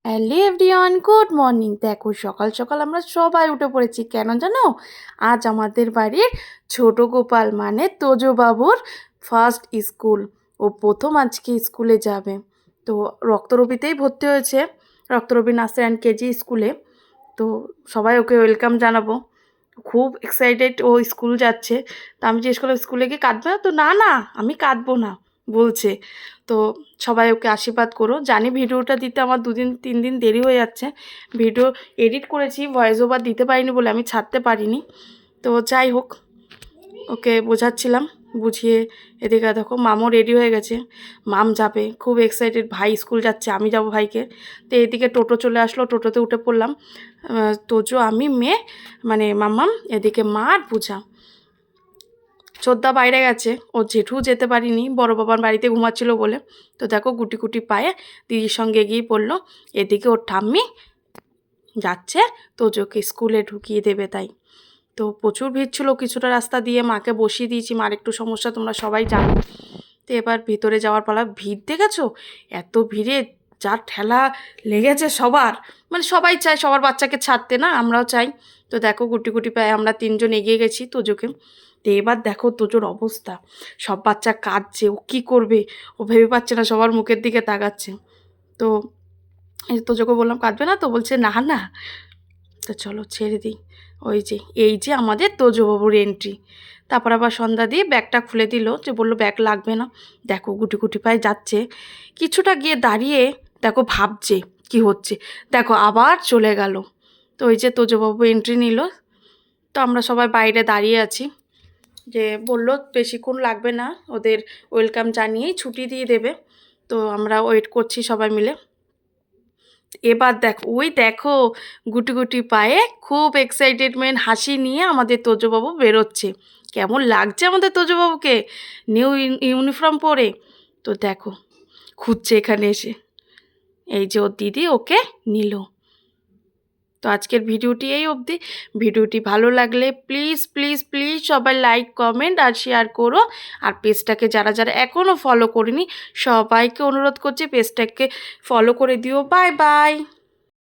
Hello everyone, good morning. দেখো সকাল সকাল আমরা সবাই উঠে পড়েছি। কেন জানো? আজ আমাদের বাড়ির ছোট গোপাল মানে তোজো বাবুর ফার্স্ট স্কুল। ও প্রথম আজকে স্কুলে যাবে। তো রক্তরবিতেই ভর্তি হয়েছে, রক্তরবি নার্সারি অ্যান্ড কেজি স্কুলে। তো সবাই ওকে ওয়েলকাম জানাবো। খুব এক্সাইটেড, ও স্কুল যাচ্ছে। তো আমি জিজ্ঞেস করলাম স্কুলে গিয়ে কাঁদবে না? তো না না, আমি কাঁদবো না বলছে। তো সবাই ওকে আশীর্বাদ করো। জানি ভিডিওটা দিতে আমার 2-3 দিন দেরি হয়ে যাচ্ছে। ভিডিও এডিট করেছি, ভয়েস ওভার দিতে পারিনি বলে আমি ছাড়তে পারিনি। তো যাই হোক, ওকে বোঝাচ্ছিলাম, বুঝিয়ে এদিকে দেখো মামও রেডি হয়ে গেছে। মাম যাবে, খুব এক্সাইটেড। ভাই স্কুল যাচ্ছে, আমি যাব ভাইকে। তো এদিকে টোটো চলে আসলো, টোটোতে উঠে পড়লাম। তোজো, আমি, মেয়ে মানে মাম্মাম, এদিকে মা আর পূজা। ছোদ্দা বাইরে গেছে, ও জেঠু যেতে পারিনি, বড় বাবার বাড়িতে ঘুমাচ্ছিল বলে। তো দেখো গুটি গুটি পায়ে দিদির সঙ্গে গিয়ে পড়লো। এদিকে ওর ঠাম্মি যাচ্ছে তোজোকে স্কুলে ঢুকিয়ে দেবে তাই। তো প্রচুর ভিড় ছিল, কিছুটা রাস্তা দিয়ে মাকে বসিয়ে দিয়েছি, মার একটু সমস্যা তোমরা সবাই জানো। তো এবার ভিতরে যাওয়ার পালা। ভিড় দেখেছো? এত ভিড়ে যার ঠেলা লেগেছে সবার, মানে সবাই চায় সবার বাচ্চাকে ছাড়তে, না আমরাও চাই। তো দেখো গুটি গুটি পায়ে আমরা 3জন এগিয়ে গেছি তোজোকে। তো এবার দেখো তোজোর অবস্থা, সব বাচ্চা কাঁদছে, ও কী করবে, ও ভেবে পাচ্ছে না, সবার মুখের দিকে তাকাচ্ছে। তো এই তোজোকে বললাম কাঁদবে না তো, বলছে না না। তো চলো ছেড়ে দিই। ওই যে এই যে আমাদের তোজোবাবুর এন্ট্রি। তারপর আবার সন্ধ্যা দিয়ে ব্যাগটা খুলে দিল, যে বললো ব্যাগ লাগবে না। দেখো গুটি গুটি পায়ে যাচ্ছে, কিছুটা গিয়ে দাঁড়িয়ে দেখো ভাবছে কি হচ্ছে, দেখো আবার চলে গেল। তো ওই যে তোজোবাবু এন্ট্রি নিল। তো আমরা সবাই বাইরে দাঁড়িয়ে আছি, যে বললো বেশিক্ষণ লাগবে না, ওদের ওয়েলকাম জানিয়েই ছুটি দিয়ে দেবে। তো আমরা ওয়েট করছি সবাই মিলে। এবার দেখো, ওই দেখো গুটি গুটি পায়ে খুব এক্সাইটেডমেন্ট হাসি নিয়ে আমাদের তোজোবাবু বেরোচ্ছে। কেমন লাগছে আমাদের তোজোবাবুকে নিউ ইউনিফর্ম পরে। তো দেখো খুঁজছে এখানে এসে, এই যে ওর দিদি ওকে নিল। তো আজকের ভিডিওটি এই অবধি। ভিডিওটি ভালো লাগলে প্লিজ প্লিজ প্লিজ সবাই লাইক কমেন্ট আর শেয়ার করো। আর পেজটাকে যারা যারা এখনও ফলো করেনি সবাইকে অনুরোধ করছি পেজটাকে ফলো করে দিও। Bye bye.